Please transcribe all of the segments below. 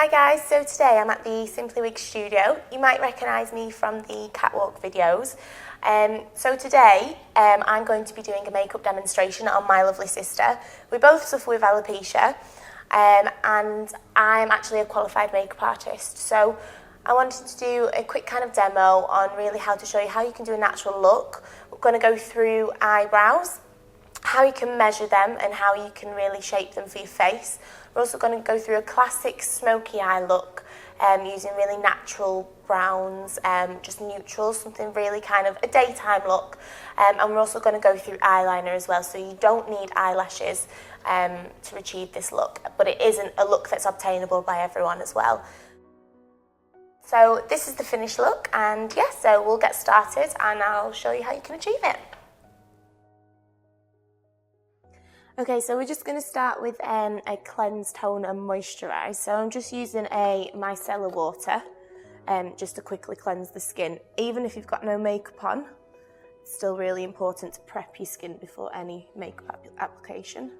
Hi guys, so today I'm at the Simply Wigs studio. You might recognise me from the catwalk videos. So today I'm going to be doing a makeup demonstration on my lovely sister. We both suffer with alopecia and I'm actually a qualified makeup artist. So I wanted to do a quick kind of demo on really how to show you how you can do a natural look. We're going to go through eyebrows, how you can measure them and how you can really shape them for your face. We're also going to go through a classic smoky eye look using really natural browns, just neutrals, something really kind of a daytime look. And we're also going to go through eyeliner as well, so you don't need eyelashes to achieve this look, but it isn't a look that's obtainable by everyone as well. So this is the finished look, and yeah, so we'll get started and I'll show you how you can achieve it. Okay, so we're just going to start with a cleanse, tone and moisturise. So I'm just using a micellar water just to quickly cleanse the skin. Even if you've got no makeup on, it's still really important to prep your skin before any makeup application.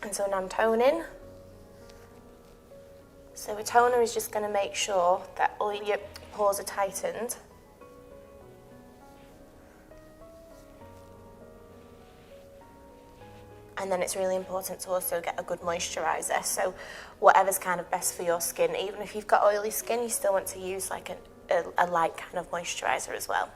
And so now I'm toning. So a toner is just going to make sure that all your pores are tightened. And then it's really important to also get a good moisturiser. So whatever's kind of best for your skin. Even if you've got oily skin, you still want to use like a light kind of moisturiser as well.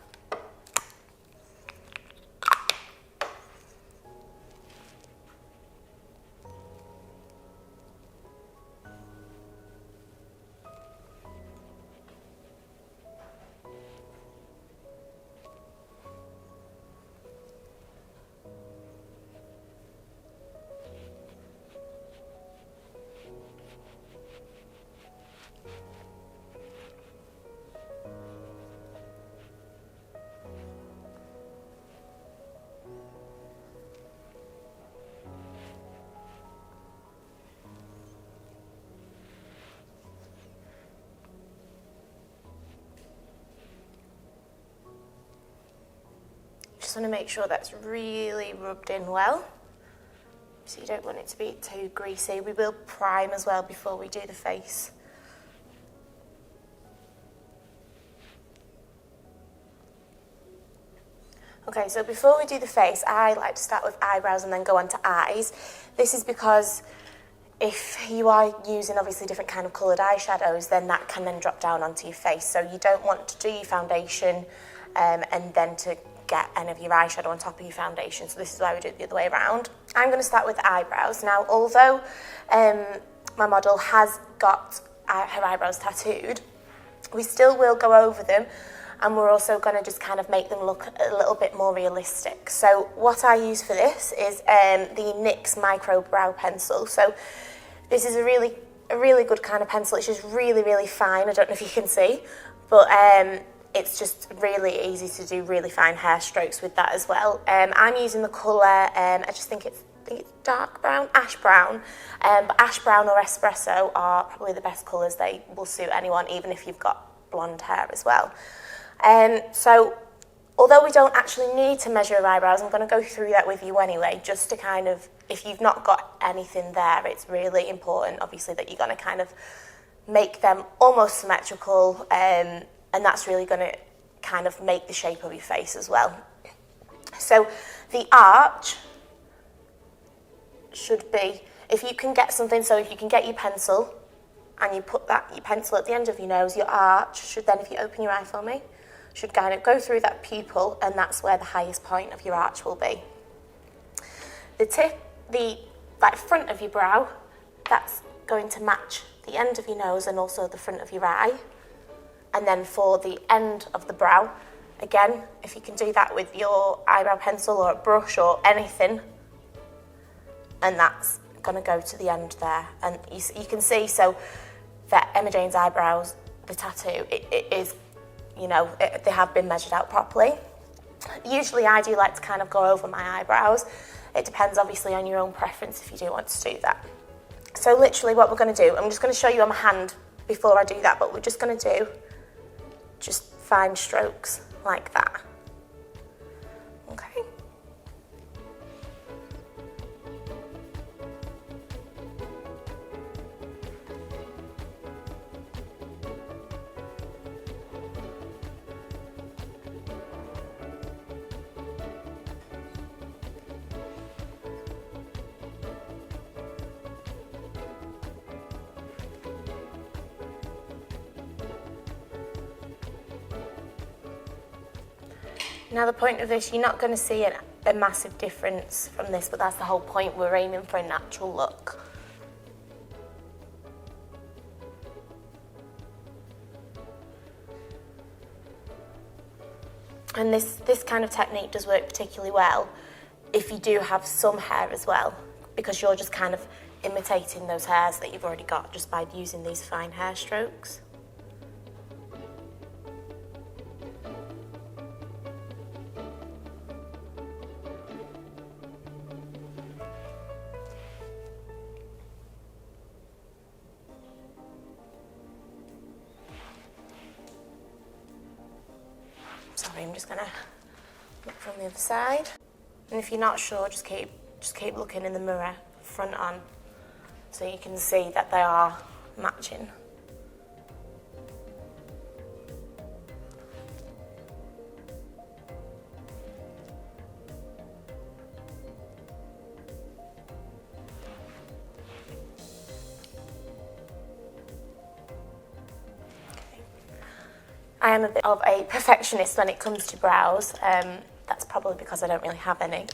Just want to make sure that's really rubbed in well, so you don't want it to be too greasy. We will prime as well before we do the face. Okay, so before we do the face, I like to start with eyebrows and then go on to eyes. This is because if you are using obviously different kind of coloured eyeshadows, then that can then drop down onto your face. So you don't want to do your foundation and then to get any of your eyeshadow on top of your foundation. So this is why we do it the other way around. I'm going to start with eyebrows. Now, although my model has got her eyebrows tattooed, we still will go over them, and we're also going to just kind of make them look a little bit more realistic. So what I use for this is the NYX Micro Brow Pencil. So this is a really good kind of pencil. It's just really, really fine. I don't know if you can see, but it's just really easy to do really fine hair strokes with that as well. I'm using the colour, I just think it's dark brown, ash brown, but ash brown or espresso are probably the best colours. They will suit anyone, even if you've got blonde hair as well. So although we don't actually need to measure your eyebrows, I'm going to go through that with you anyway, just to kind of, if you've not got anything there, it's really important obviously that you're going to kind of make them almost symmetrical, and that's really going to kind of make the shape of your face as well. So the arch should be, if you can get something, so if you can get your pencil and you put your pencil at the end of your nose, your arch should then, if you open your eye for me, should kind of go through that pupil, and that's where the highest point of your arch will be. The tip, the front of your brow, that's going to match the end of your nose and also the front of your eye. And then for the end of the brow, again, if you can do that with your eyebrow pencil or a brush or anything, and that's going to go to the end there. And you can see, so that Emma Jane's eyebrows, the tattoo, it is, you know, they have been measured out properly. Usually I do like to kind of go over my eyebrows. It depends obviously on your own preference if you do want to do that. So literally what we're going to do, I'm just going to show you on my hand before I do that, but we're just going to do just fine strokes like that. Okay. Now the point of this, you're not going to see a massive difference from this, but that's the whole point. We're aiming for a natural look. And this kind of technique does work particularly well if you do have some hair as well, because you're just kind of imitating those hairs that you've already got just by using these fine hair strokes. Sorry, I'm just gonna look from the other side. And if you're not sure, just keep looking in the mirror, front on, so you can see that they are matching. I am a bit of a perfectionist when it comes to brows. That's probably because I don't really have any.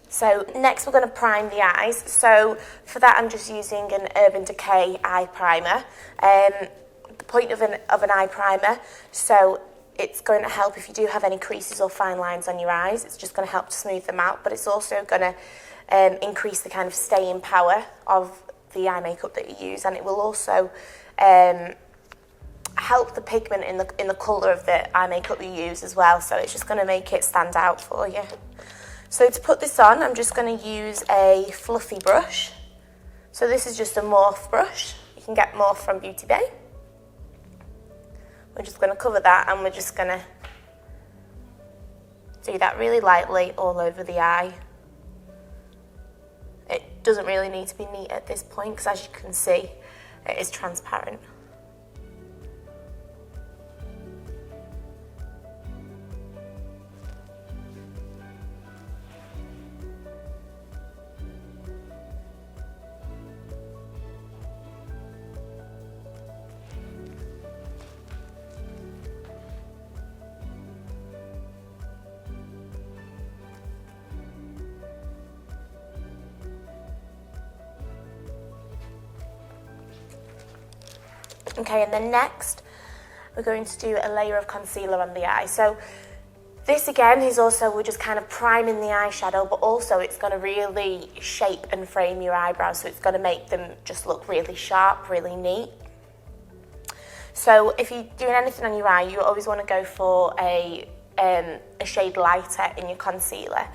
So next we're going to prime the eyes. So for that I'm just using an Urban Decay eye primer. The point of an eye primer, so it's going to help if you do have any creases or fine lines on your eyes. It's just going to help to smooth them out, but it's also going to increase the kind of staying power of the eye makeup that you use, and it will also help the pigment in the colour of the eye makeup you use as well, so it's just going to make it stand out for you. So to put this on, I'm just going to use a fluffy brush. So this is just a morph brush. You can get morph from Beauty Bay. We're just going to cover that, and we're just going to do that really lightly all over the eye. It doesn't really need to be neat at this point, because as you can see, it is transparent. Okay, and then next we're going to do a layer of concealer on the eye. So this again is also, we're just kind of priming the eyeshadow, but also it's going to really shape and frame your eyebrows, so it's going to make them just look really sharp, really neat. So if you're doing anything on your eye, you always want to go for a shade lighter in your concealer.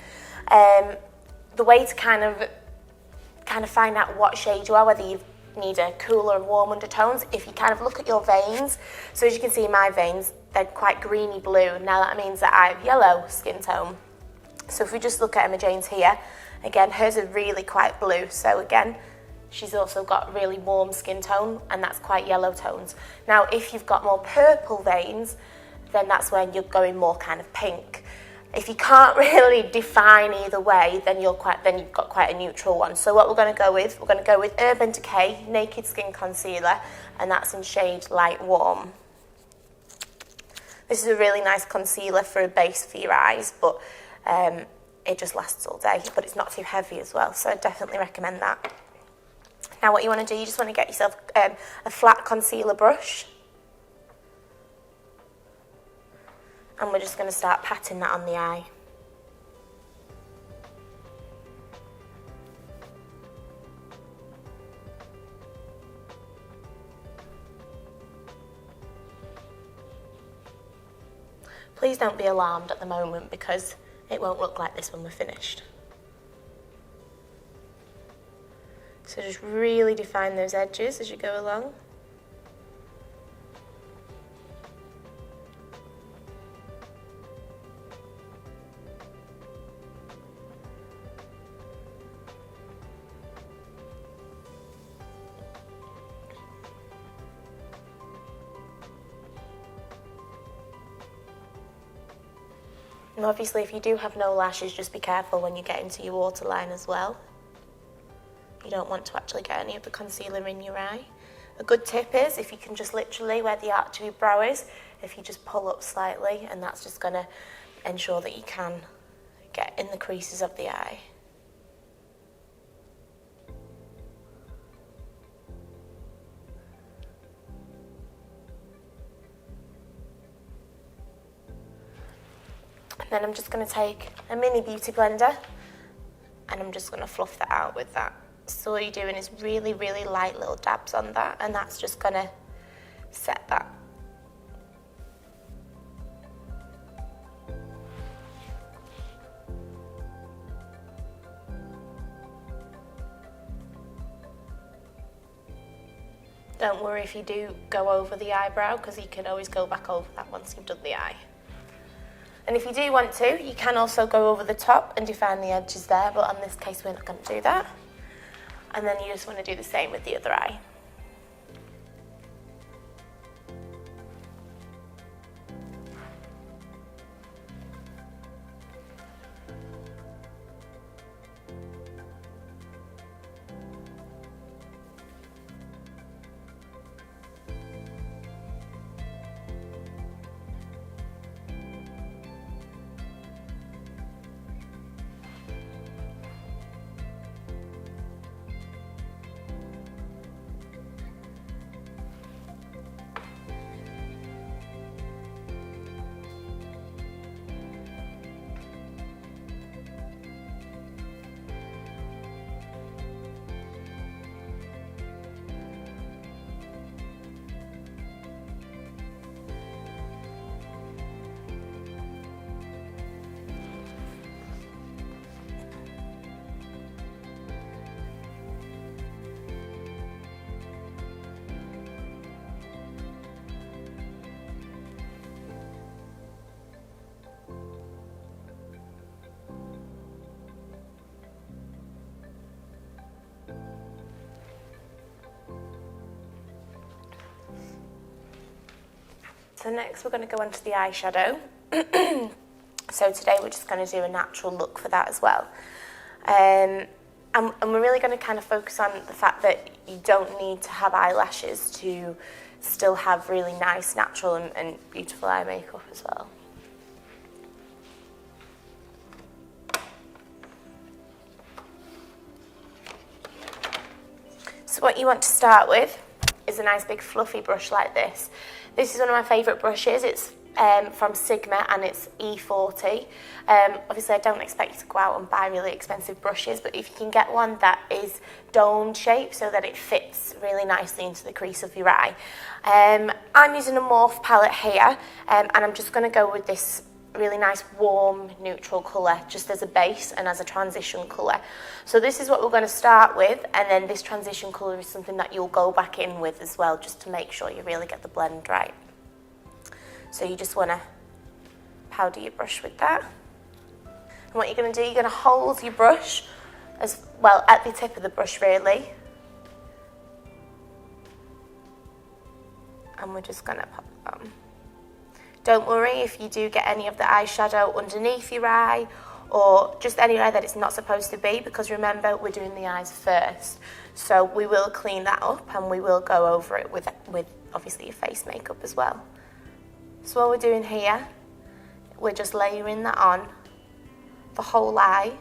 The way to kind of find out what shade you are, whether you need a cooler or warm undertones, if you kind of look at your veins. So as you can see, my veins, they're quite greeny blue. Now that means that I have yellow skin tone. So if we just look at Emma Jane's here, again, hers are really quite blue. So again, she's also got really warm skin tone, and that's quite yellow tones. Now, if you've got more purple veins, then that's when you're going more kind of pink. If you can't really define either way, then you've got quite a neutral one. So what we're going to go with Urban Decay Naked Skin Concealer, and that's in shade Light Warm. This is a really nice concealer for a base for your eyes, but it just lasts all day, but it's not too heavy as well, so I definitely recommend that. Now what you want to do, you just want to get yourself a flat concealer brush, and we're just going to start patting that on the eye. Please don't be alarmed at the moment, because it won't look like this when we're finished. So just really define those edges as you go along. And obviously if you do have no lashes, just be careful when you get into your waterline as well. You don't want to actually get any of the concealer in your eye. A good tip is if you can just literally, where the arch of your brow is, if you just pull up slightly, and that's just going to ensure that you can get in the creases of the eye. Then I'm just going to take a mini beauty blender and I'm just going to fluff that out with that. So all you're doing is really, really light little dabs on that, and that's just going to set that. Don't worry if you do go over the eyebrow, because you can always go back over that once you've done the eye. And if you do want to, you can also go over the top and define the edges there, but in this case we're not going to do that. And then you just want to do the same with the other eye. So next we're going to go on to the eyeshadow. So today we're just going to do a natural look for that as well. And we're really going to kind of focus on the fact that you don't need to have eyelashes to still have really nice, natural and beautiful eye makeup as well. So what you want to start with is a nice big fluffy brush like this. This is one of my favourite brushes. It's from Sigma and it's E40. Obviously I don't expect you to go out and buy really expensive brushes, but if you can get one that is dome shaped so that it fits really nicely into the crease of your eye. I'm using a Morphe palette here, and I'm just going to go with this really nice warm neutral colour just as a base and as a transition colour. So this is what we're going to start with, and then this transition colour is something that you'll go back in with as well, just to make sure you really get the blend right. So you just want to powder your brush with that. And what you're going to do, you're going to hold your brush as well at the tip of the brush really. And we're just going to pop it on. Don't worry if you do get any of the eyeshadow underneath your eye or just anywhere that it's not supposed to be, because remember we're doing the eyes first. So we will clean that up and we will go over it with obviously your face makeup as well. So what we're doing here, we're just layering that on the whole eye,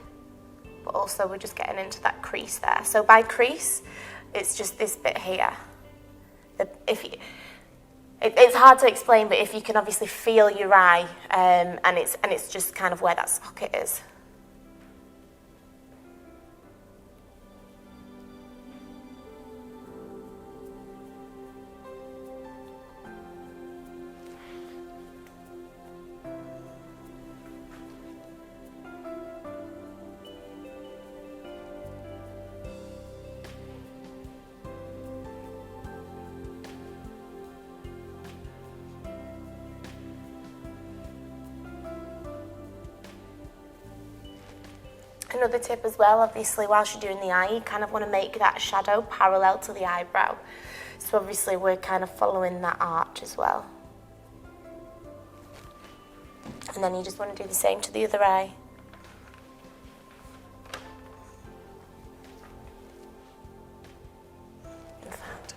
but also we're just getting into that crease there. So by crease, it's just this bit here. It's hard to explain, but if you can obviously feel your eye, and it's just kind of where that socket is. another tip as well, obviously whilst you're doing the eye, you kind of want to make that shadow parallel to the eyebrow. So obviously we're kind of following that arch as well. And then you just want to do the same to the other eye. In fact.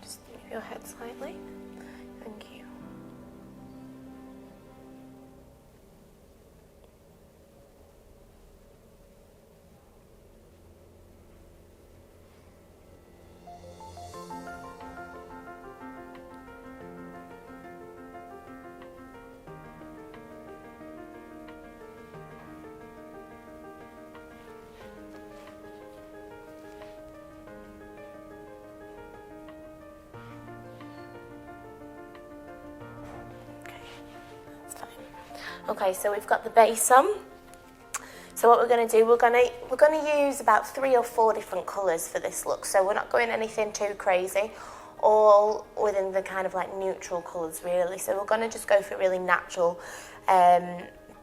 Just move your head slightly. Thank you. Okay, so we've got the base on. So what we're going to do, we're going to use about 3 or 4 different colours for this look. So we're not going anything too crazy, all within the kind of like neutral colours really. So we're going to just go for really natural,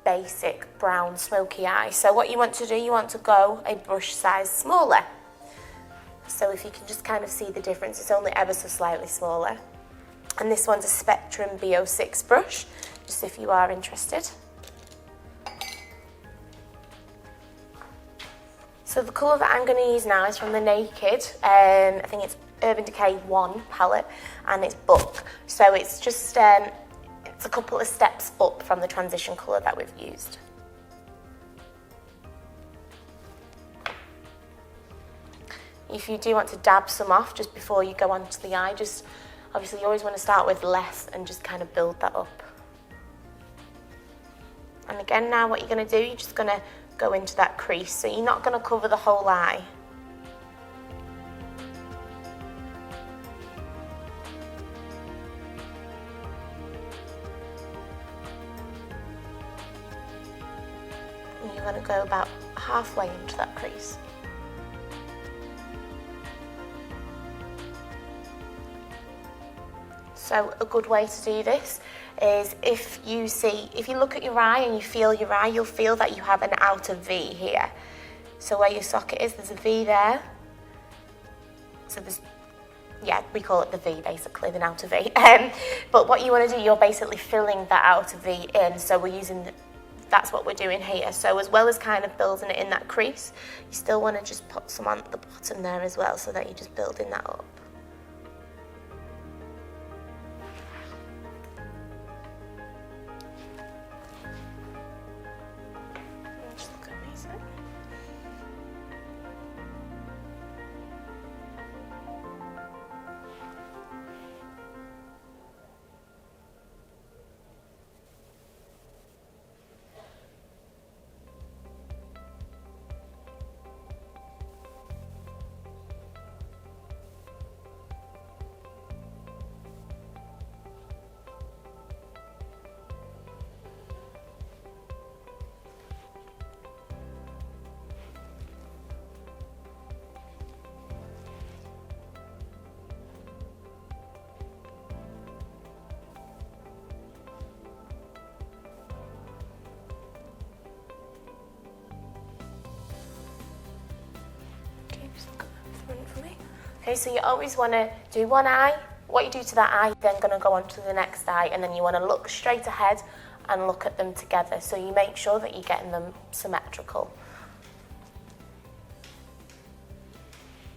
basic brown smoky eye. So what you want to do, you want to go a brush size smaller. So if you can just kind of see the difference, it's only ever so slightly smaller. And this one's a Spectrum B06 brush, just if you are interested. So the colour that I'm going to use now is from the Naked, I think it's Urban Decay 1 palette, and it's Book. So it's just, it's a couple of steps up from the transition colour that we've used. If you do want to dab some off just before you go onto the eye, just obviously you always want to start with less and just kind of build that up. And again, now what you're going to do, you're just going to go into that crease. So you're not going to cover the whole eye. And you're going to go about halfway into that crease. So a good way to do this is if you look at your eye and you feel your eye, you'll feel that you have an outer V here. So where your socket is, there's a V there. So there's, yeah, we call it the V basically, the outer V. But what you want to do, you're basically filling that outer V in. So we're using, that's what we're doing here. So as well as kind of building it in that crease, you still want to just put some on the bottom there as well, so that you're just building that up. Okay, so you always want to do one eye. What you do to that eye, you're then going to go on to the next eye, and then you want to look straight ahead and look at them together. So you make sure that you're getting them symmetrical.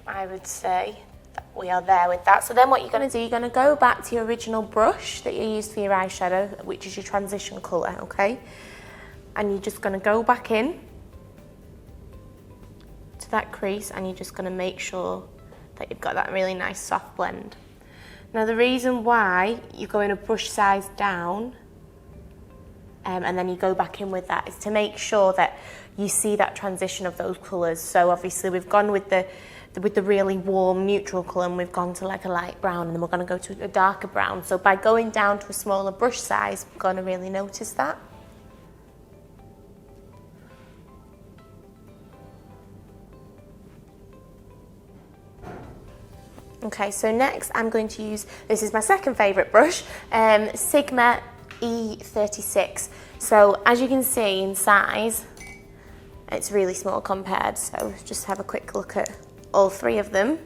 I would say that we are there with that. So then what you're going to do, you're going to go back to your original brush that you used for your eyeshadow, which is your transition colour, okay? And you're just going to go back in to that crease, and you're just going to make sure that you've got that really nice soft blend. Now the reason why you're going a brush size down and then you go back in with that is to make sure that you see that transition of those colours. So obviously we've gone with the really warm neutral colour, and we've gone to like a light brown, and then we're going to go to a darker brown. So by going down to a smaller brush size, we're going to really notice that. Okay, so next I'm going to use, this is my second favourite brush, Sigma E36. So as you can see in size, it's really small compared, so just have a quick look at all three of them.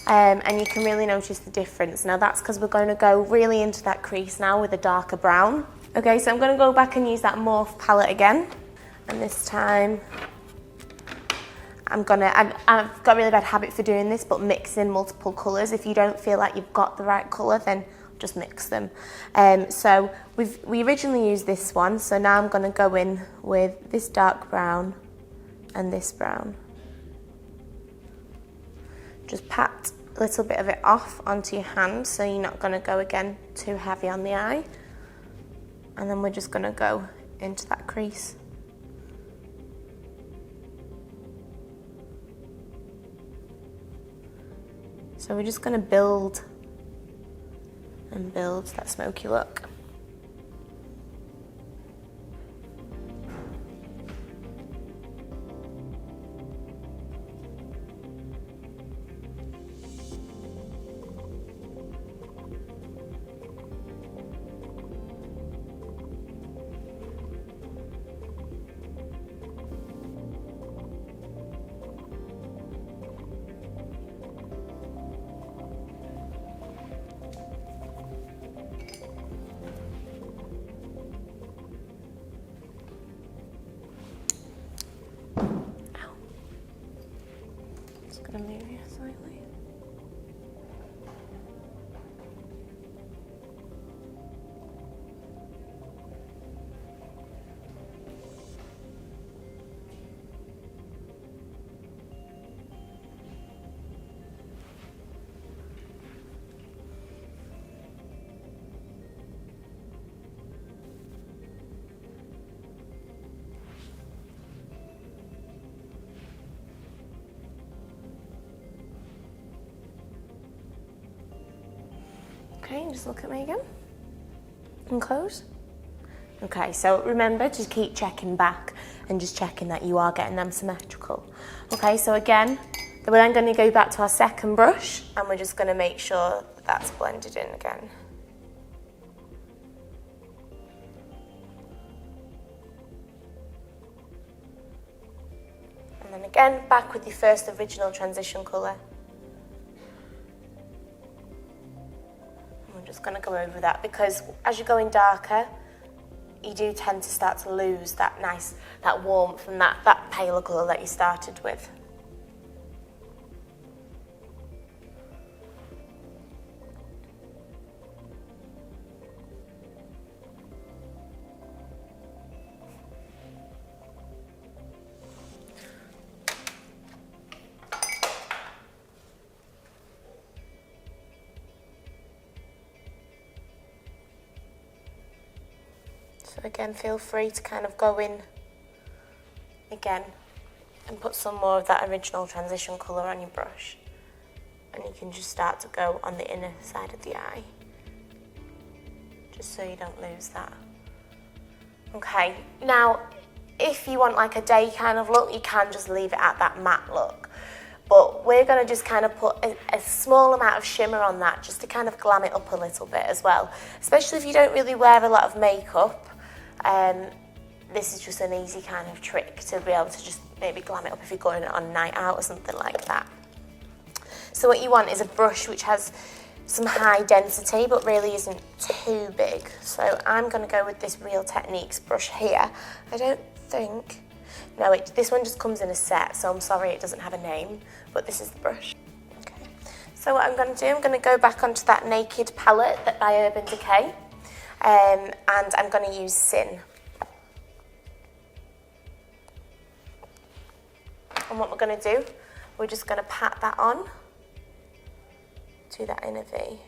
And you can really notice the difference. Now that's because we're going to go really into that crease now with a darker brown. Okay, so I'm going to go back and use that Morph palette again, and this time I've got a really bad habit for doing this, but mixing multiple colours. If you don't feel like you've got the right colour, then just mix them. So we originally used this one, so now I'm going to go in with this dark brown and this brown. Just pat a little bit of it off onto your hand, so you're not going to go again too heavy on the eye. And then we're just going to go into that crease. So we're just going to build and build that smoky look. Gonna move here slightly. Okay, just look at me again and close. Okay, so remember to keep checking back and just checking that you are getting them symmetrical. Okay, so again, we're then going to go back to our second brush, and we're just going to make sure that that's blended in again. And then again, back with your first original transition colour. I'm just going to go over that, because as you're going darker, you do tend to start to lose that warmth and that paler colour that you started with. So again, feel free to kind of go in again and put some more of that original transition colour on your brush. And you can just start to go on the inner side of the eye, just so you don't lose that. Okay, now if you want like a day kind of look, you can just leave it at that matte look. But we're going to just kind of put a small amount of shimmer on that, just to kind of glam it up a little bit as well. Especially if you don't really wear a lot of makeup. This is just an easy kind of trick to be able to just maybe glam it up if you're going on a night out or something like that. So what you want is a brush which has some high density but really isn't too big. So I'm going to go with this Real Techniques brush here. I don't think... No, this one just comes in a set, so I'm sorry it doesn't have a name, but this is the brush. Okay. So what I'm going to do, I'm going to go back onto that Naked palette by Urban Decay, and I'm going to use Sin. And what we're going to do, we're just going to pat that on to that inner V.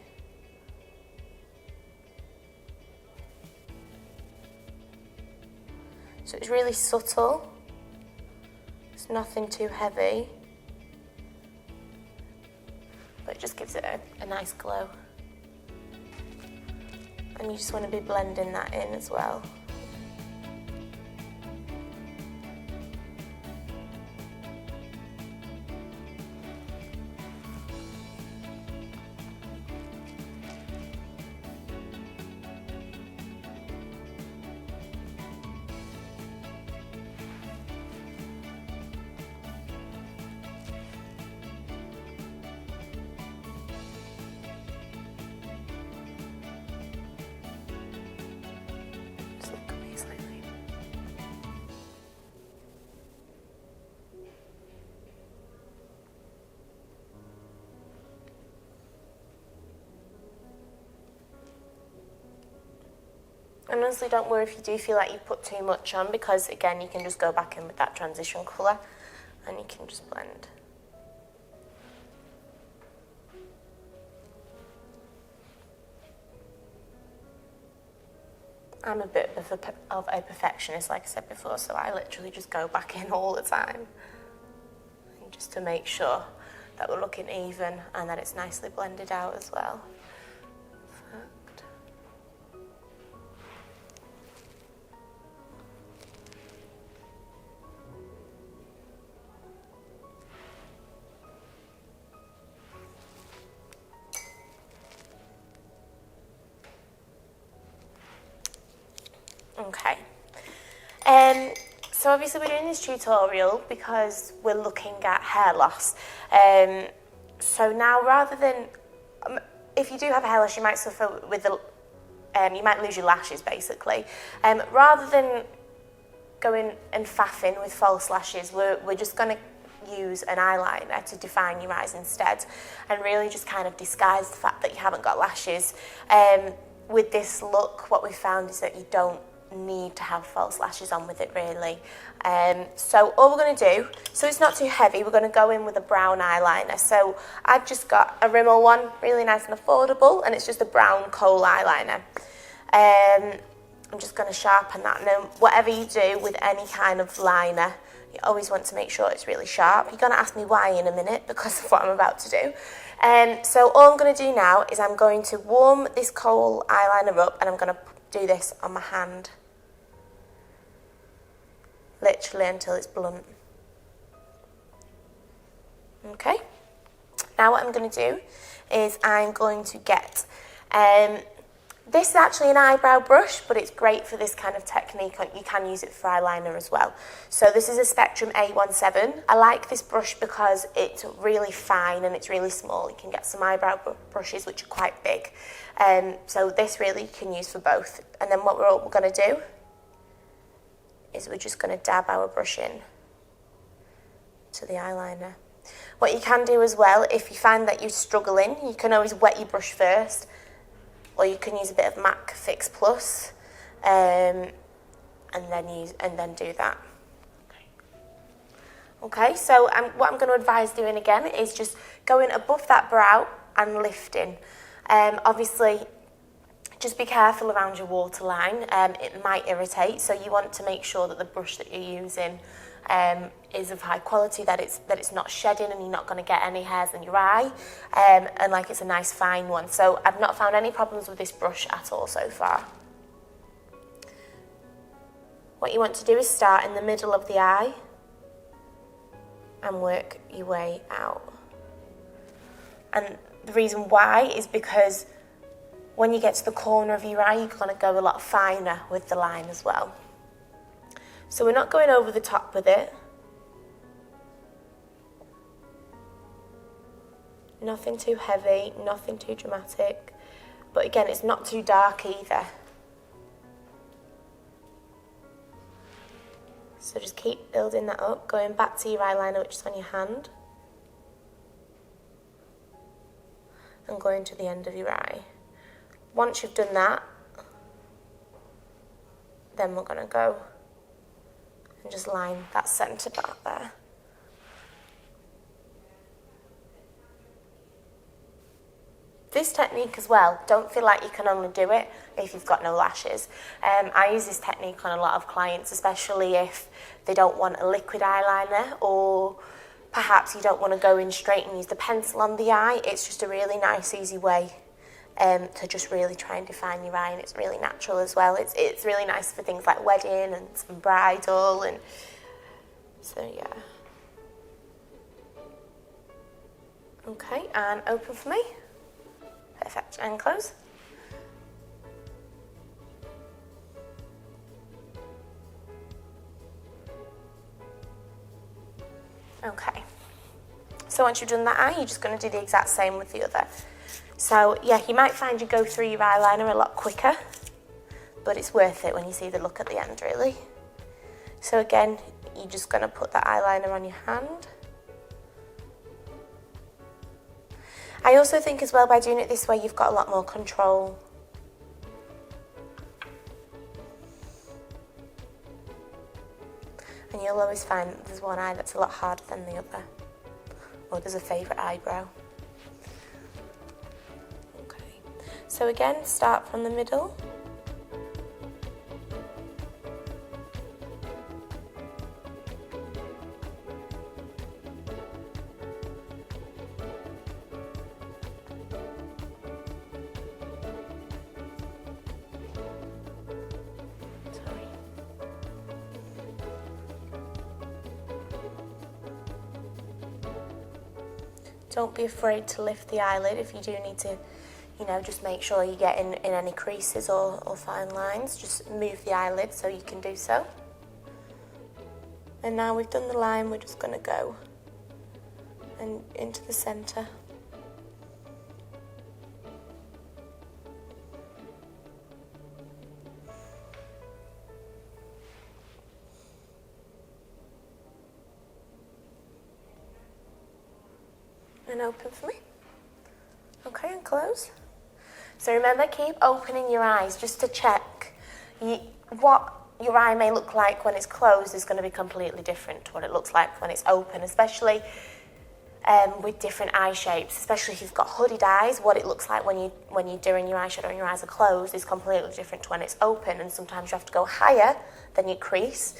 So it's really subtle. It's nothing too heavy, but it just gives it a nice glow. And you just want to be blending that in as well. And honestly, don't worry if you do feel like you've put too much on, because again, you can just go back in with that transition colour and you can just blend. I'm a bit of a perfectionist, like I said before, so I literally just go back in all the time, and just to make sure that we're looking even and that it's nicely blended out as well. Perfect. Okay. So obviously we're doing this tutorial because we're looking at hair loss. So now, rather than, if you do have hair loss, you might suffer with the, you might lose your lashes basically. Rather than going and faffing with false lashes, we're just going to use an eyeliner to define your eyes instead, and really just kind of disguise the fact that you haven't got lashes. With this look, what we found is that you don't need to have false lashes on with it really. So all we're going to do, so it's not too heavy, we're going to go in with a brown eyeliner. So I've just got a Rimmel one, really nice and affordable, and it's just a brown kohl eyeliner. I'm just going to sharpen that. Now, whatever you do with any kind of liner, you always want to make sure it's really sharp. You're going to ask me why in a minute, because of what I'm about to do. So all I'm going to do now is I'm going to warm this kohl eyeliner up, and I'm going to do this on my hand, literally until it's blunt. Okay, now what I'm going to do is I'm going to get, this is actually an eyebrow brush, but it's great for this kind of technique. You can use it for eyeliner as well. So this is a Spectrum A17. I like this brush because it's really fine and it's really small. You can get some eyebrow brushes which are quite big. So this really you can use for both. And then what we're going to do is we're just going to dab our brush in to the eyeliner. What you can do as well, if you find that you're struggling, you can always wet your brush first, or you can use a bit of MAC Fix Plus, and then do that. Okay, so what I'm going to advise doing again is just going above that brow and lifting. Obviously, just be careful around your waterline. It might irritate, so you want to make sure that the brush that you're using is of high quality, that it's not shedding and you're not going to get any hairs in your eye, and like it's a nice fine one. So I've not found any problems with this brush at all so far. What you want to do is start in the middle of the eye and work your way out. And the reason why is because when you get to the corner of your eye, you're going to go a lot finer with the line as well. So we're not going over the top with it. Nothing too heavy, nothing too dramatic. But again, it's not too dark either. So just keep building that up, going back to your eyeliner, which is on your hand, and going to the end of your eye. Once you've done that, then we're going to go and just line that centre part there. This technique as well, don't feel like you can only do it if you've got no lashes. I use this technique on a lot of clients, especially if they don't want a liquid eyeliner, or perhaps you don't want to go in straight and use the pencil on the eye. It's just a really nice, easy way to just really try and define your eye, and it's really natural as well. It's really nice for things like wedding and some bridal, and so yeah. Okay, and open for me. Perfect, and close. Okay, so once you've done that eye, you're just going to do the exact same with the other. So yeah, you might find you go through your eyeliner a lot quicker, but it's worth it when you see the look at the end, really. So again, you're just going to put that eyeliner on your hand. I also think as well, by doing it this way, you've got a lot more control. And you'll always find that there's one eye that's a lot harder than the other. Or there's a favourite eyebrow. Okay. So again, start from the middle. Don't be afraid to lift the eyelid if you do need to, you know, just make sure you get in any creases or fine lines. Just move the eyelid so you can do so. And now we've done the line, we're just going to go and into the centre. And open for me. Okay, and close. So remember, keep opening your eyes just to check. What your eye may look like when it's closed is going to be completely different to what it looks like when it's open, especially with different eye shapes. Especially if you've got hooded eyes, what it looks like when you're doing your eyeshadow and your eyes are closed is completely different to when it's open, and sometimes you have to go higher than your crease.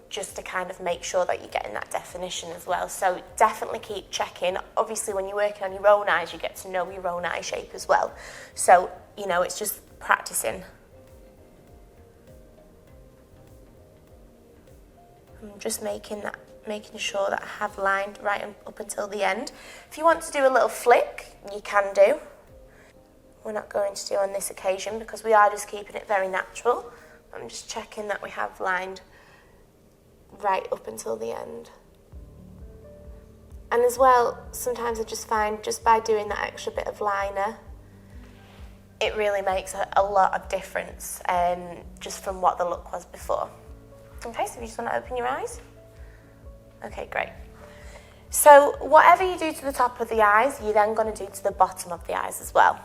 Just to kind of make sure that you're getting that definition as well. So definitely keep checking. Obviously, when you're working on your own eyes, you get to know your own eye shape as well. So, you know, it's just practicing. I'm just making sure that I have lined right up until the end. If you want to do a little flick, you can do. We're not going to do on this occasion because we are just keeping it very natural. I'm just checking that we have lined right up until the end. And as well, sometimes I just find just by doing that extra bit of liner, it really makes a lot of difference just from what the look was before. Okay, so you just want to open your eyes. Okay, great. So whatever you do to the top of the eyes, you're then going to do to the bottom of the eyes as well.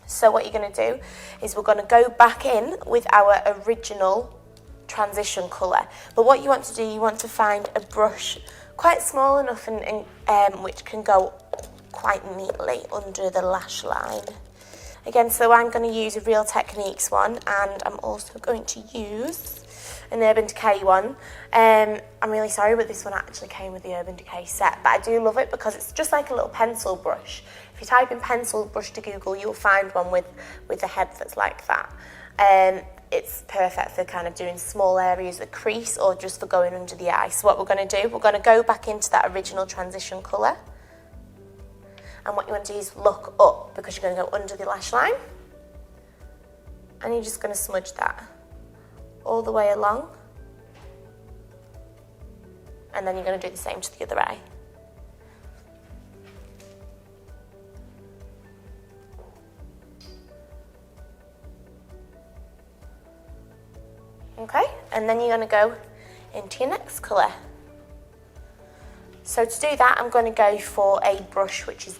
So what you're going to do is we're going to go back in with our original transition colour, but what you want to do, you want to find a brush quite small enough and which can go quite neatly under the lash line. Again, so I'm going to use a Real Techniques one, and I'm also going to use an Urban Decay one. I'm really sorry, but this one actually came with the Urban Decay set, but I do love it because it's just like a little pencil brush. If you type in pencil brush to Google, you'll find one with a head that's like that. It's perfect for kind of doing small areas of crease or just for going under the eye. So what we're going to do, we're going to go back into that original transition colour. And what you want to do is look up because you're going to go under the lash line. And you're just going to smudge that all the way along. And then you're going to do the same to the other eye. Okay, and then you're going to go into your next colour. So to do that, I'm going to go for a brush which is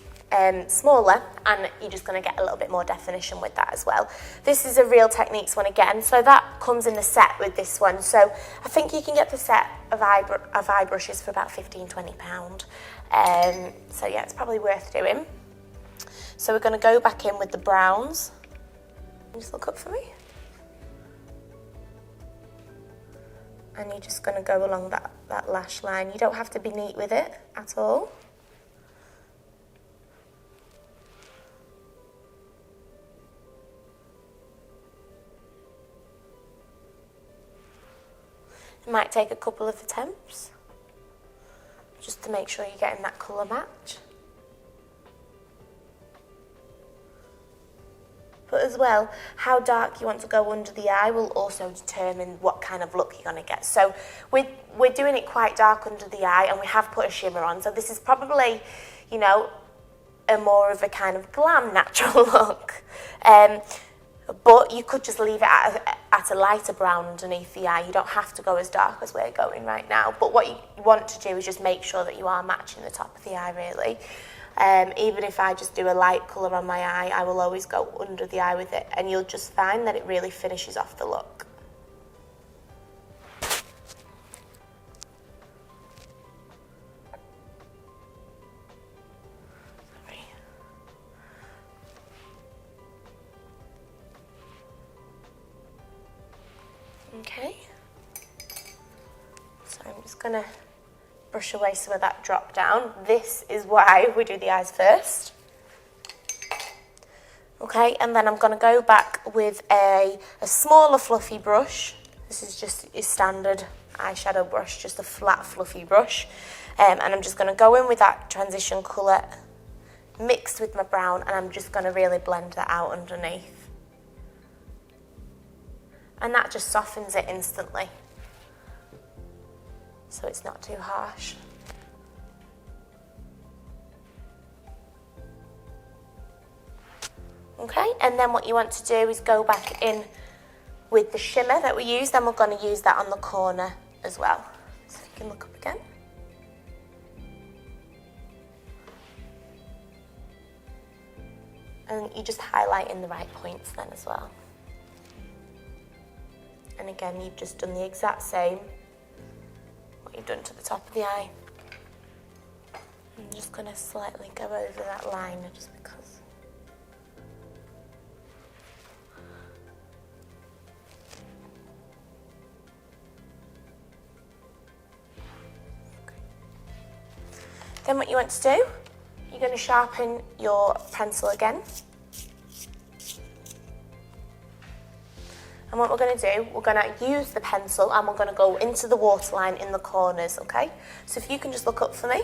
smaller, and you're just going to get a little bit more definition with that as well. This is a Real Techniques one again, so that comes in the set with this one. So I think you can get the set of eye brushes for about £15–20. So yeah, it's probably worth doing. So we're going to go back in with the browns. Just look up for me. And you're just going to go along that lash line. You don't have to be neat with it at all. It might take a couple of attempts just to make sure you're getting that colour match. But as well, how dark you want to go under the eye will also determine what kind of look you're going to get. So we're doing it quite dark under the eye, and we have put a shimmer on. So this is probably, you know, a more of a kind of glam natural look. But you could just leave it at a lighter brown underneath the eye. You don't have to go as dark as we're going right now. But what you want to do is just make sure that you are matching the top of the eye, really. Even if I just do a light colour on my eye, I will always go under the eye with it, and you'll just find that it really finishes off the look. Sorry. Okay. So I'm just going to brush away some of that drop down. This is why we do the eyes first. Okay, and then I'm going to go back with a smaller fluffy brush. This is just your standard eyeshadow brush, just a flat fluffy brush. And I'm just going to go in with that transition colour mixed with my brown, and I'm just going to really blend that out underneath. And that just softens it instantly, so it's not too harsh. Okay, and then what you want to do is go back in with the shimmer that we used, then we're going to use that on the corner as well. So you can look up again. And you just highlight in the right points then as well. And again, you've just done the exact same what you've done to the top of the eye. I'm just going to slightly go over that line just because. Okay. Then what you want to do, you're going to sharpen your pencil again. And what we're going to do, we're going to use the pencil and we're going to go into the waterline in the corners, okay? So if you can just look up for me.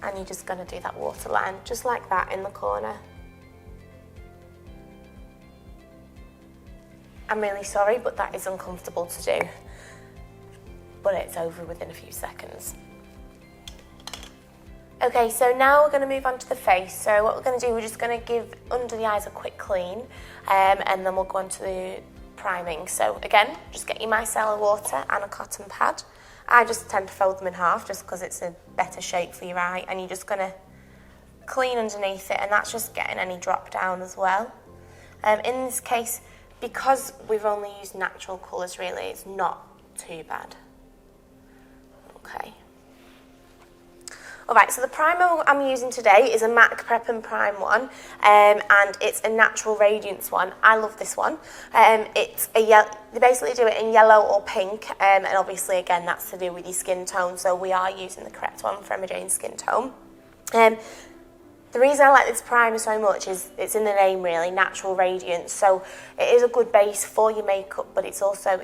And you're just going to do that waterline, just like that in the corner. I'm really sorry, but that is uncomfortable to do. But it's over within a few seconds. Okay, so now we're going to move on to the face. So what we're going to do, we're just going to give under the eyes a quick clean, and then we'll go on to the priming. So again, just get your micellar water and a cotton pad. I just tend to fold them in half just because it's a better shape for your eye, and you're just going to clean underneath it, and that's just getting any drop down as well. In this case, because we've only used natural colours really, it's not too bad. Okay. Alright, so the primer I'm using today is a MAC Prep and Prime one, and it's a natural radiance one. I love this one. It's a they basically do it in yellow or pink, and obviously again that's to do with your skin tone, so we are using the correct one for Emma Jane's skin tone. The reason I like this primer so much is it's in the name really, natural radiance, so it is a good base for your makeup, but it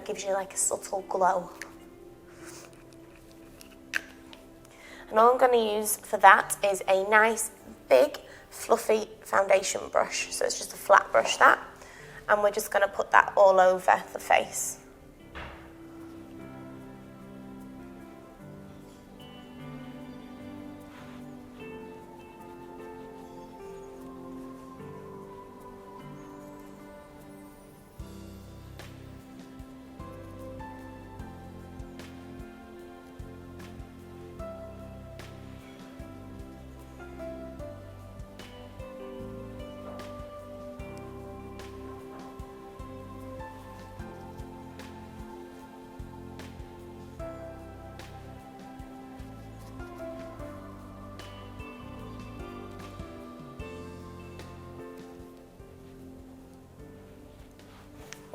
gives you like a subtle glow. And all I'm going to use for that is a nice, big, fluffy foundation brush. So it's just a flat brush, that. And we're just going to put that all over the face.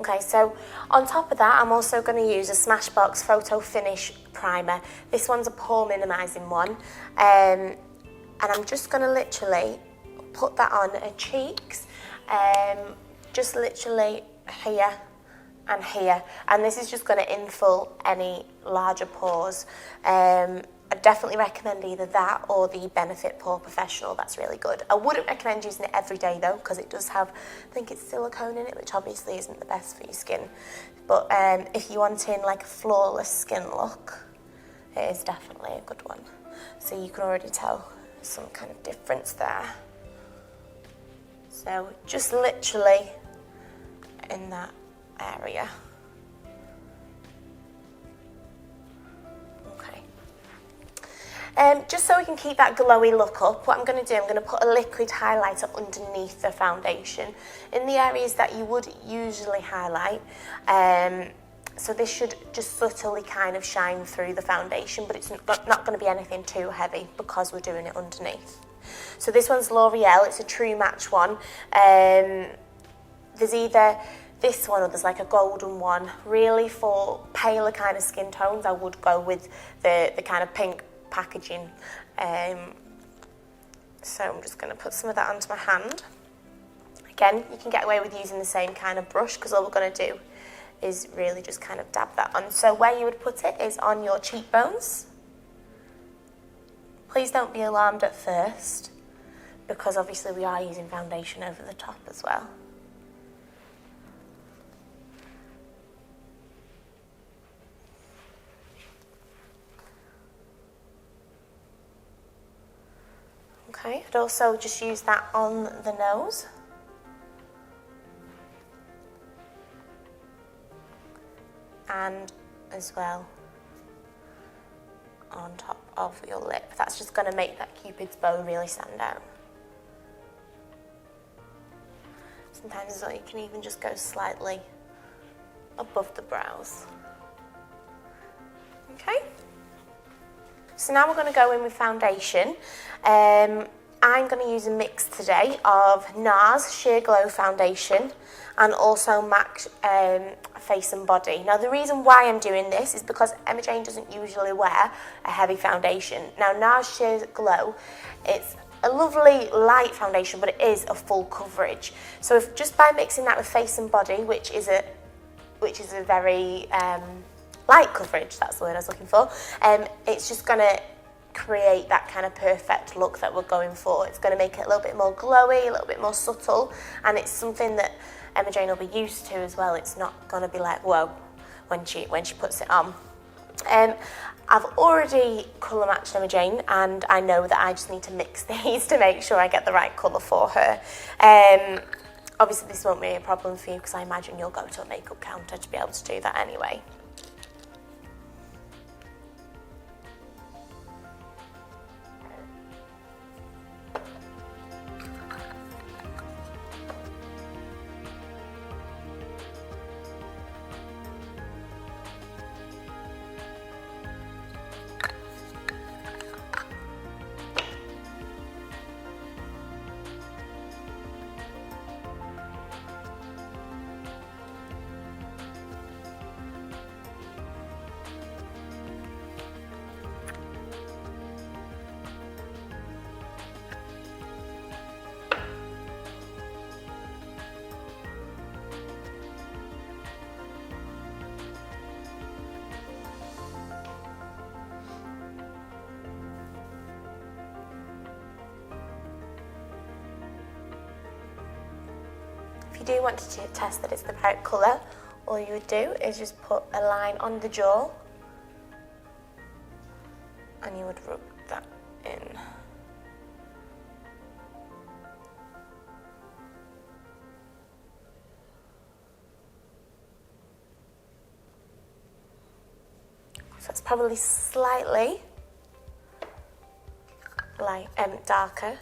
Okay, so on top of that, I'm also going to use a Smashbox Photo Finish Primer. This one's a pore minimising one. And I'm just going to literally put that on her cheeks, just literally here and here. And this is just going to infill any larger pores. I definitely recommend either that or the Benefit Pore Professional. That's really good. I wouldn't recommend using it every day though, because it does have, I think it's silicone in it, which obviously isn't the best for your skin. But if you're wanting like a flawless skin look, it is definitely a good one. So you can already tell some kind of difference there. So just literally in that area. Just so we can keep that glowy look up, what I'm going to do, I'm going to put a liquid highlighter underneath the foundation in the areas that you would usually highlight. So this should just subtly kind of shine through the foundation, but it's not going to be anything too heavy because we're doing it underneath. So this one's L'Oreal, it's a True Match one. There's either this one or there's like a golden one. Really for paler kind of skin tones, I would go with the kind of pink packaging. So I'm just going to put some of that onto my hand. Again, you can get away with using the same kind of brush because all we're going to do is really just kind of dab that on. So where you would put it is on your cheekbones. Please don't be alarmed at first because obviously we are using foundation over the top as well. Okay, I'd also just use that on the nose. And as well on top of your lip. That's just going to make that Cupid's bow really stand out. Sometimes as well you can even just go slightly above the brows. Okay. So now we're going to go in with foundation. I'm going to use a mix today of NARS Sheer Glow Foundation and also MAC Face and Body. Now the reason why I'm doing this is because Emma Jane doesn't usually wear a heavy foundation. Now NARS Sheer Glow, it's a lovely light foundation, but it is a full coverage. So if just by mixing that with Face and Body, which is a very light coverage, that's the word I was looking for, it's just going to create that kind of perfect look that we're going for. It's going to make it a little bit more glowy, a little bit more subtle, and it's something that Emma Jane will be used to as well. It's not going to be like, whoa, when she puts it on. I've already colour matched Emma Jane, and I know that I just need to mix these to make sure I get the right colour for her. Obviously this won't be a problem for you because I imagine you'll go to a makeup counter to be able to do that anyway. If you do want to test that it's the right colour, all you would do is just put a line on the jaw and you would rub that in. So it's probably slightly darker.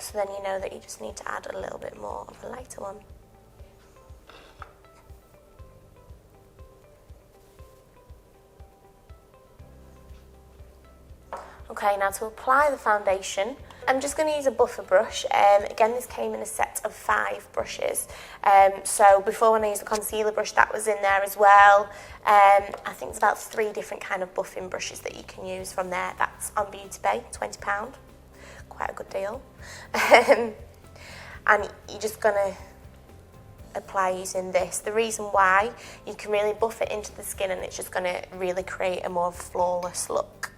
So then you know that you just need to add a little bit more of a lighter one. Okay, now to apply the foundation, I'm just going to use a buffer brush. Again, this came in a set of 5 brushes. So before, when I used the concealer brush, that was in there as well. I think it's about 3 different kind of buffing brushes that you can use from there. That's on Beauty Bay, £20. Quite a good deal. And you're just going to apply using this. The reason why, you can really buff it into the skin and it's just going to really create a more flawless look.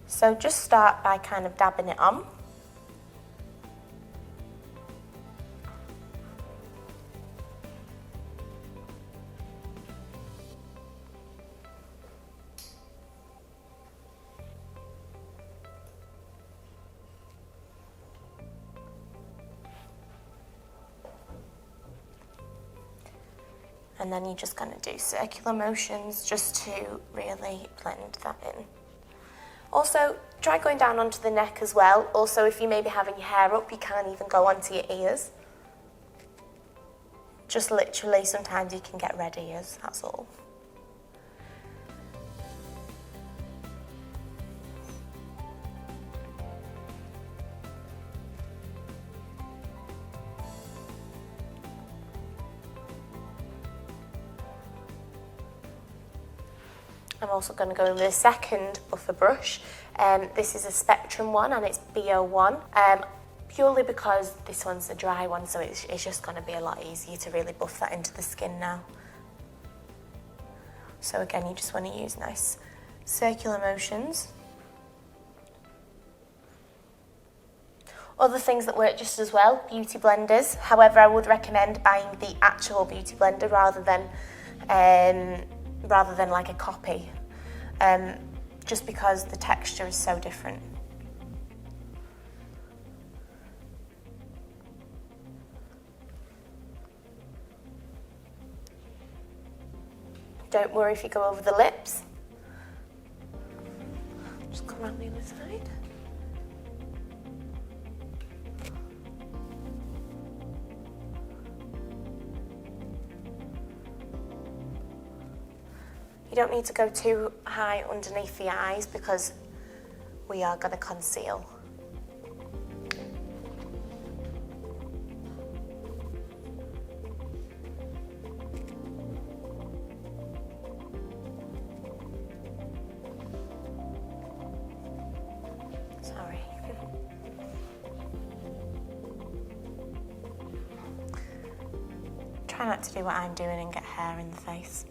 So just start by kind of dabbing it on. And then you're just going to do circular motions just to really blend that in. Also, try going down onto the neck as well. Also, if you may be having your hair up, you can even go onto your ears. Just literally, sometimes you can get red ears, that's all. I'm also going to go in with a second buffer brush. This is a Spectrum one and it's BO1. Purely because this one's a dry one, so it's just going to be a lot easier to really buff that into the skin now. So again, you just want to use nice circular motions. Other things that work just as well, beauty blenders. However, I would recommend buying the actual beauty blender rather than like a copy, just because the texture is so different. Don't worry if you go over the lips. Just come around the other side. You don't need to go too high underneath the eyes because we are going to conceal. Sorry. Try not to do what I'm doing and get hair in the face.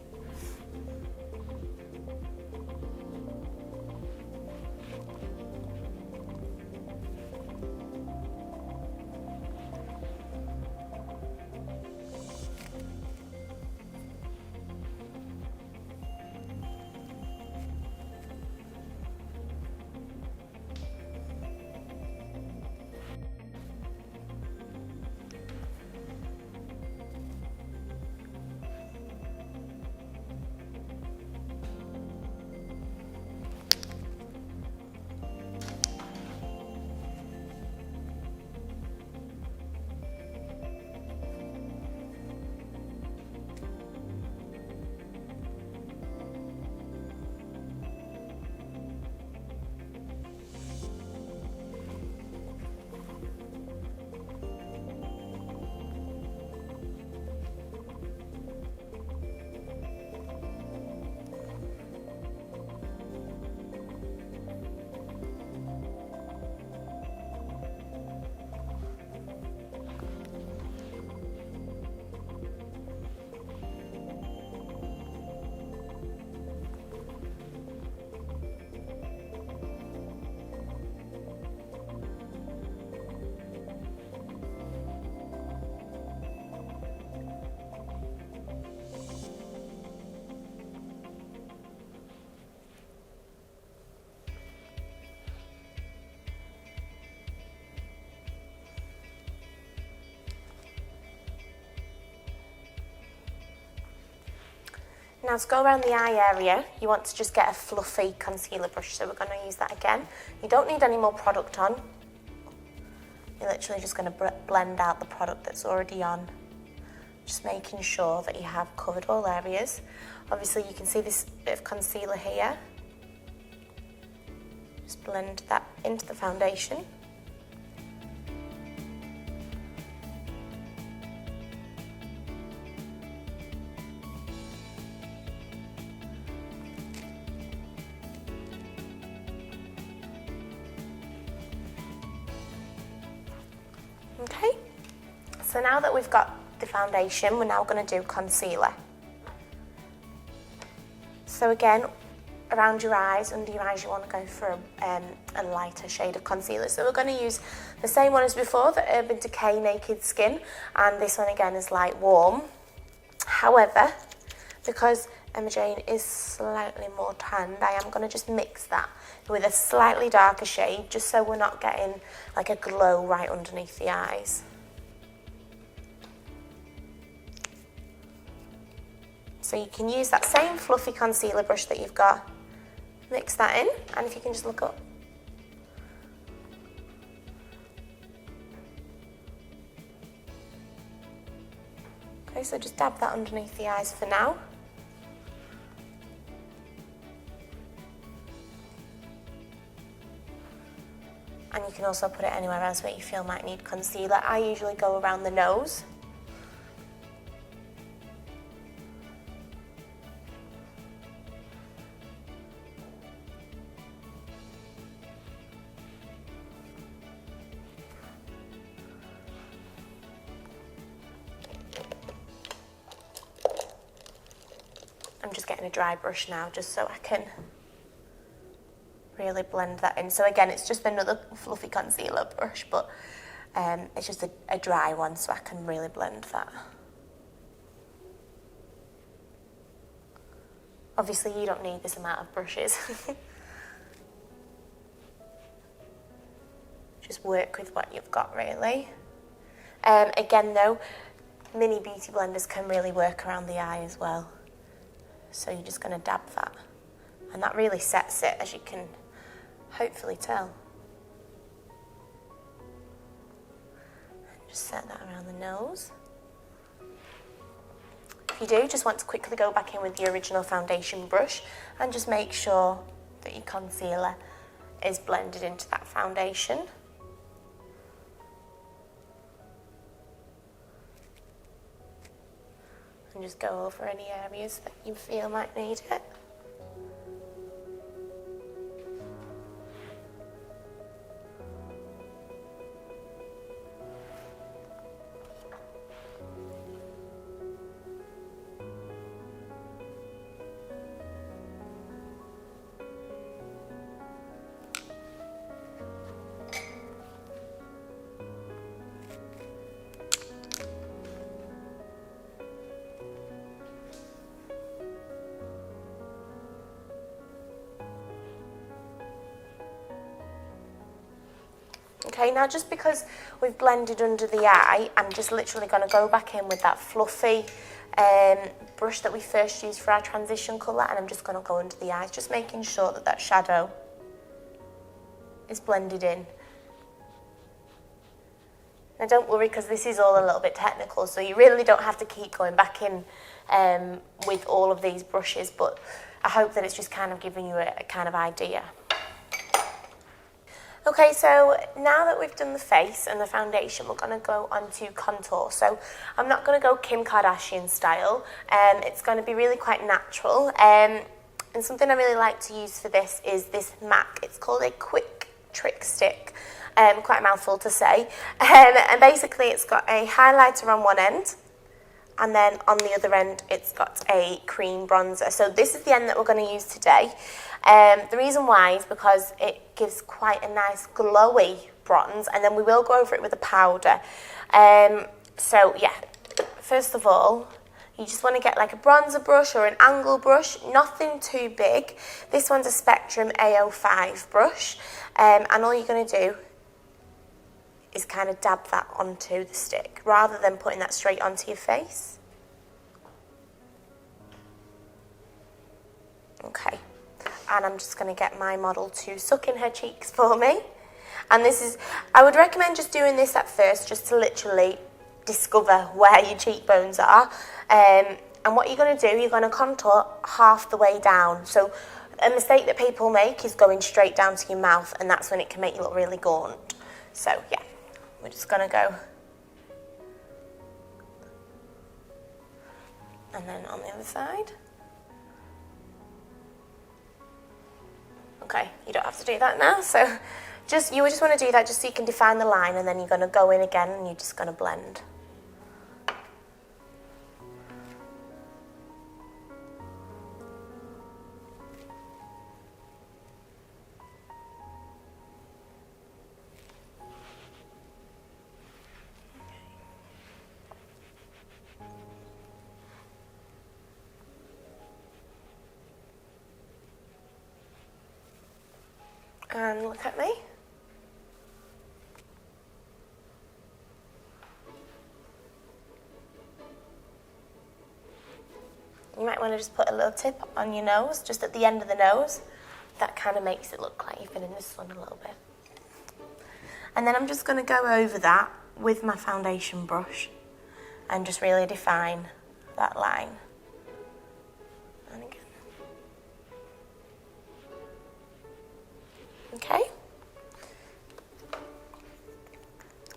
Now to go around the eye area, you want to just get a fluffy concealer brush, so we're going to use that again. You don't need any more product on. You're literally just going to blend out the product that's already on Just making sure that you have covered all areas. Obviously you can see this bit of concealer here. Just blend that into the foundation. Okay, so now that we've got the foundation, we're now going to do concealer. So again, around your eyes, under your eyes, you want to go for a lighter shade of concealer. So we're going to use the same one as before, the Urban Decay Naked Skin, and this one again is light warm. However, because Emma Jane is slightly more tanned, I am going to just mix that with a slightly darker shade, just so we're not getting like a glow right underneath the eyes. So you can use that same fluffy concealer brush that you've got, mix that in, and if you can just look up. Okay, so just dab that underneath the eyes for now. And you can also put it anywhere else where you feel might need concealer. I usually go around the nose. I'm just getting a dry brush now just so I can really blend that in. So again, it's just another fluffy concealer brush, but it's just a dry one so I can really blend that. Obviously you don't need this amount of brushes. Just work with what you've got really. Again though, mini beauty blenders can really work around the eye as well. So you're just going to dab that, and that really sets it, as you can hopefully tell. Just set that around the nose. If you do, just want to quickly go back in with your original foundation brush and just make sure that your concealer is blended into that foundation. And just go over any areas that you feel might need it. Okay, now just because we've blended under the eye, I'm just literally going to go back in with that fluffy brush that we first used for our transition colour, and I'm just going to go under the eyes, just making sure that that shadow is blended in. Now don't worry, because this is all a little bit technical, so you really don't have to keep going back in with all of these brushes, but I hope that it's just kind of giving you a kind of idea. Okay, so now that we've done the face and the foundation, we're going to go on to contour. So I'm not going to go Kim Kardashian style. It's going to be really quite natural. And something I really like to use for this is this MAC. It's called a Quick Trick Stick. Quite a mouthful to say. And basically it's got a highlighter on one end, and then on the other end it's got a cream bronzer. So this is the end that we're going to use today. The reason why is because it gives quite a nice glowy bronze, and then we will go over it with a powder. So yeah, first of all, you just want to get like a bronzer brush or an angle brush, nothing too big. This one's a Spectrum A05 brush, and all you're going to do is kind of dab that onto the stick rather than putting that straight onto your face. Okay, and I'm just going to get my model to suck in her cheeks for me. And this is, I would recommend just doing this at first, just to literally discover where your cheekbones are. And what you're going to do, you're going to contour half the way down. So a mistake that people make is going straight down to your mouth, and that's when it can make you look really gaunt. So yeah, we're just going to go. And then on the other side. Okay, you don't have to do that now. So you just want to do that just so you can define the line, and then you're going to go in again and you're just going to blend. And look at me. You might want to just put a little tip on your nose, just at the end of the nose. That kind of makes it look like you've been in the sun a little bit. And then I'm just going to go over that with my foundation brush and just really define that line. And again. Okay.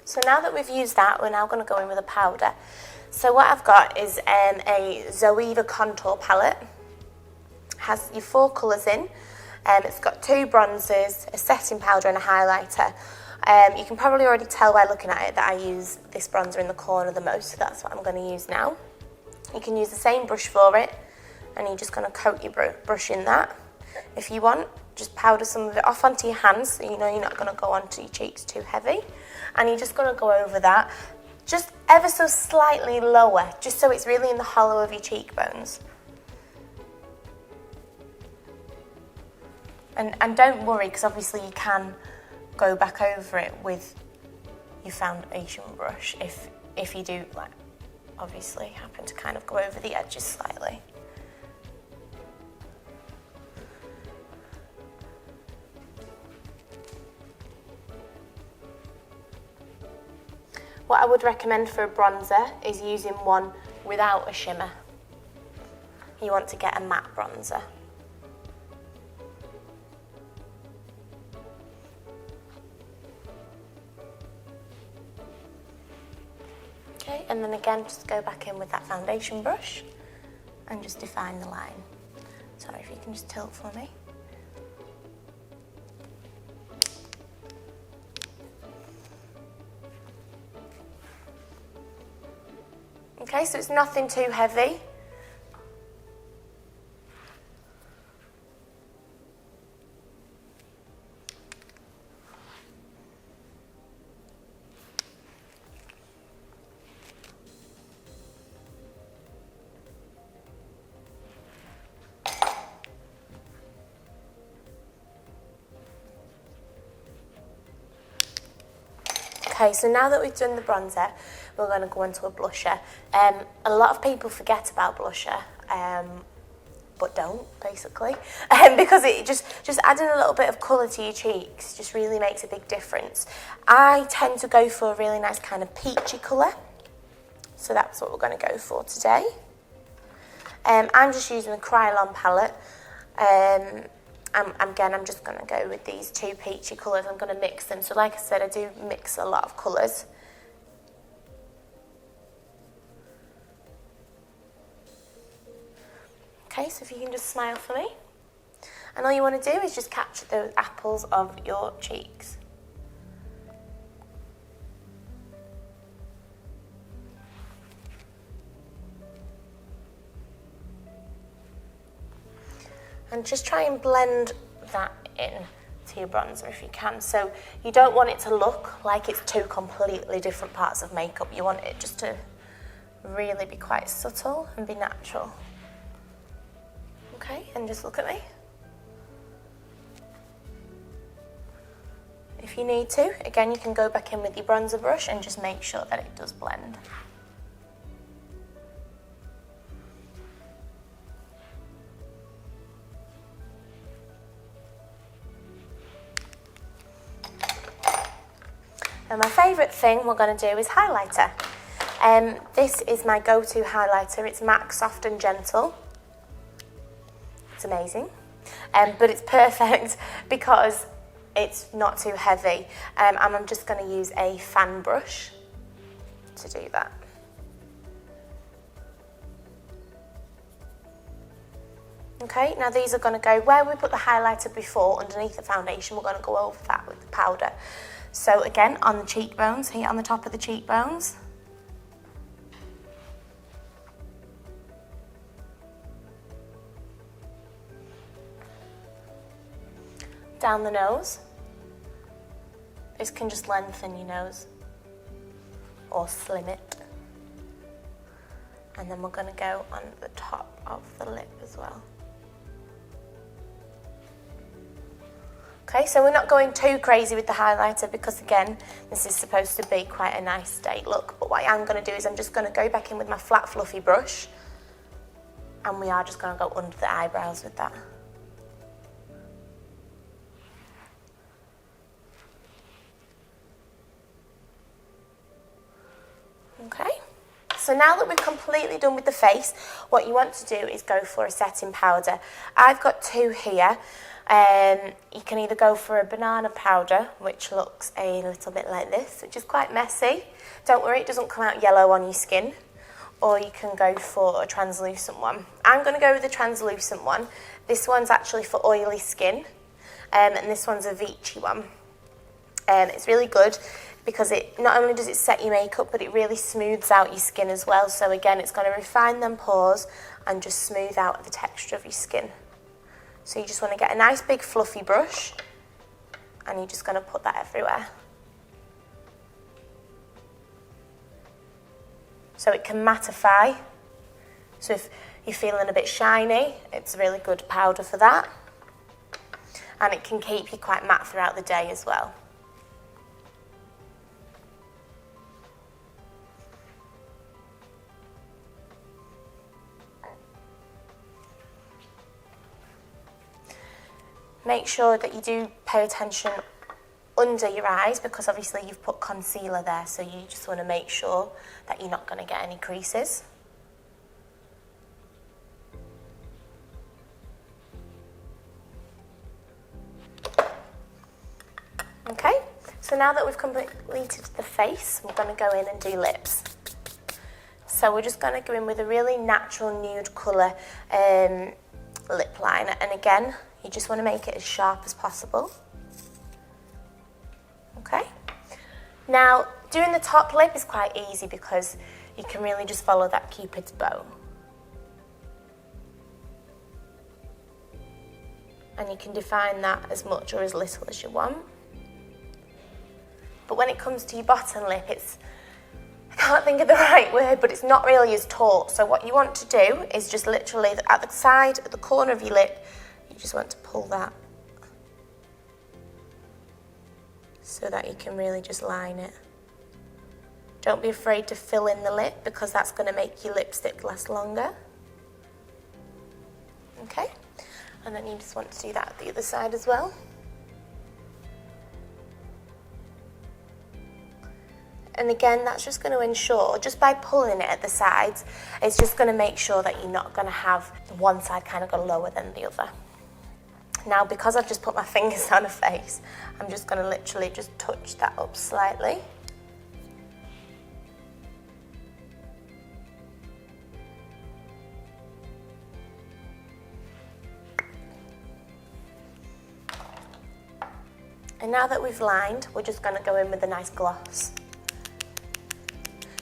So now that we've used that, we're now going to go in with a powder. So what I've got is a Zoeva contour palette. It has your 4 colours in. It's got 2 bronzers, a setting powder and a highlighter. You can probably already tell by looking at it that I use this bronzer in the corner the most, so that's what I'm going to use now. You can use the same brush for it, and you're just going to coat your brush in that. If you want, just powder some of it off onto your hands so you know you're not going to go onto your cheeks too heavy. And you're just going to go over that just ever so slightly lower, just so it's really in the hollow of your cheekbones. And don't worry, because obviously you can go back over it with your foundation brush if you do, like, obviously happen to kind of go over the edges slightly. What I would recommend for a bronzer is using one without a shimmer. You want to get a matte bronzer. Okay, and then again, just go back in with that foundation brush and just define the line. Sorry, if you can just tilt for me. Okay, so it's nothing too heavy. Okay, so now that we've done the bronzer, we're going to go into a blusher. A lot of people forget about blusher, but don't, basically, because it just adding a little bit of colour to your cheeks just really makes a big difference. I tend to go for a really nice kind of peachy colour, so that's what we're going to go for today. I'm just using the Krylon palette. I'm just going to go with these 2 peachy colours. I'm going to mix them. So like I said, I do mix a lot of colours. Okay, so if you can just smile for me. And all you want to do is just capture the apples of your cheeks. And just try and blend that in to your bronzer if you can. So you don't want it to look like it's 2 completely different parts of makeup. You want it just to really be quite subtle and be natural. Okay, and just look at me. If you need to, again, you can go back in with your bronzer brush and just make sure that it does blend. And my favourite thing we're going to do is highlighter. This is my go-to highlighter. It's MAC Soft and Gentle. It's amazing. But it's perfect because it's not too heavy. And I'm just going to use a fan brush to do that. Okay, now these are going to go where we put the highlighter before, underneath the foundation. We're going to go over that with the powder. So again, on the cheekbones, here on the top of the cheekbones. Down the nose. This can just lengthen your nose or slim it. And then we're going to go on the top of the lip as well. Okay, so we're not going too crazy with the highlighter because again, this is supposed to be quite a nice state look. But what I'm going to do is I'm just going to go back in with my flat fluffy brush and we are just going to go under the eyebrows with that. Okay, so now that we've completely done with the face, what you want to do is go for a setting powder. I've got two here. You can either go for a banana powder, which looks a little bit like this, which is quite messy. Don't worry, it doesn't come out yellow on your skin. Or you can go for a translucent one. I'm going to go with the translucent one. This one's actually for oily skin, and this one's a Vichy one. It's really good because it not only does it set your makeup, but it really smooths out your skin as well. So again, it's going to refine them pores and just smooth out the texture of your skin. So you just want to get a nice big fluffy brush and you're just going to put that everywhere. So it can mattify. So if you're feeling a bit shiny, it's a really good powder for that. And it can keep you quite matte throughout the day as well. Make sure that you do pay attention under your eyes because obviously you've put concealer there, so you just want to make sure that you're not going to get any creases. Okay, so now that we've completed the face, we're going to go in and do lips. So we're just going to go in with a really natural nude colour lip liner, and again, you just want to make it as sharp as possible. Okay. Now, doing the top lip is quite easy because you can really just follow that Cupid's bow. And you can define that as much or as little as you want. But when it comes to your bottom lip, I can't think of the right word, but it's not really as taut. So what you want to do is just literally at the side, at the corner of your lip, you just want to pull that so that you can really just line it. Don't be afraid to fill in the lip because that's going to make your lipstick last longer. Okay, and then you just want to do that at the other side as well. And again, that's just going to ensure, just by pulling it at the sides, it's just going to make sure that you're not going to have one side kind of go lower than the other. Now, because I've just put my fingers on a face, I'm just going to literally just touch that up slightly. And now that we've lined, we're just going to go in with a nice gloss.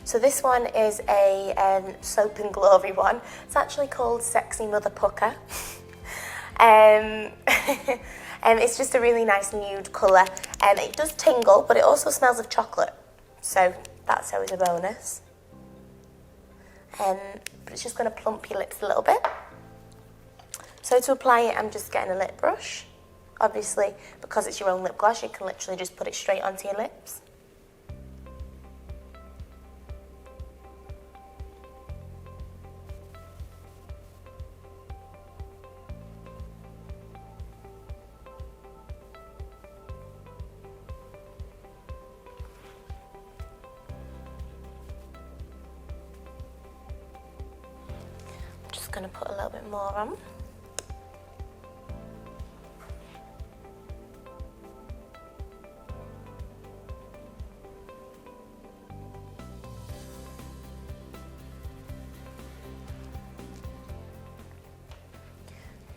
So this one is a soap and glory one. It's actually called Sexy Mother Pucker. It's just a really nice nude colour. It does tingle, but it also smells of chocolate. So that's always a bonus. But it's just going to plump your lips a little bit. So to apply it, I'm just getting a lip brush. Obviously, because it's your own lip gloss, you can literally just put it straight onto your lips. just going to put a little bit more on.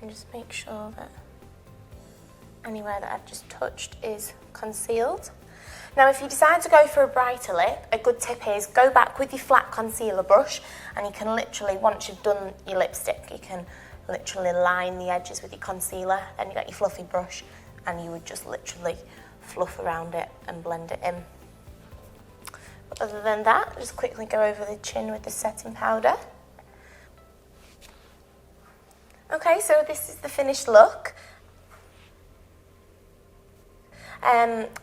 And just make sure that anywhere that I've just touched is concealed. Now if you decide to go for a brighter lip, a good tip is go back with your flat concealer brush, and you can literally, once you've done your lipstick, you can literally line the edges with your concealer. Then you got your fluffy brush and you would just literally fluff around it and blend it in. But other than that, just quickly go over the chin with the setting powder. Okay, so this is the finished look.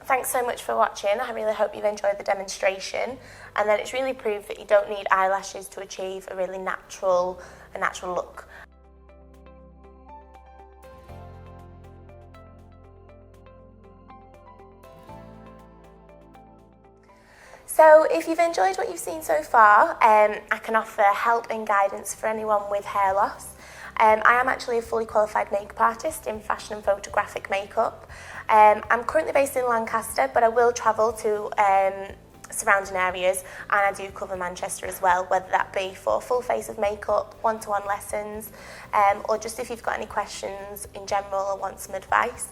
Thanks so much for watching. I really hope you've enjoyed the demonstration, and that it's really proved that you don't need eyelashes to achieve a really natural look. So if you've enjoyed what you've seen so far, I can offer help and guidance for anyone with hair loss. I am actually a fully qualified makeup artist in fashion and photographic makeup. I'm currently based in Lancaster, but I will travel to surrounding areas, and I do cover Manchester as well, whether that be for full face of makeup, one-to-one lessons, or just if you've got any questions in general or want some advice.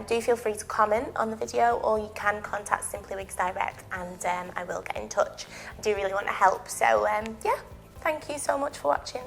Do feel free to comment on the video, or you can contact Simply Wigs direct, and I will get in touch. I do really want to help, so yeah, thank you so much for watching.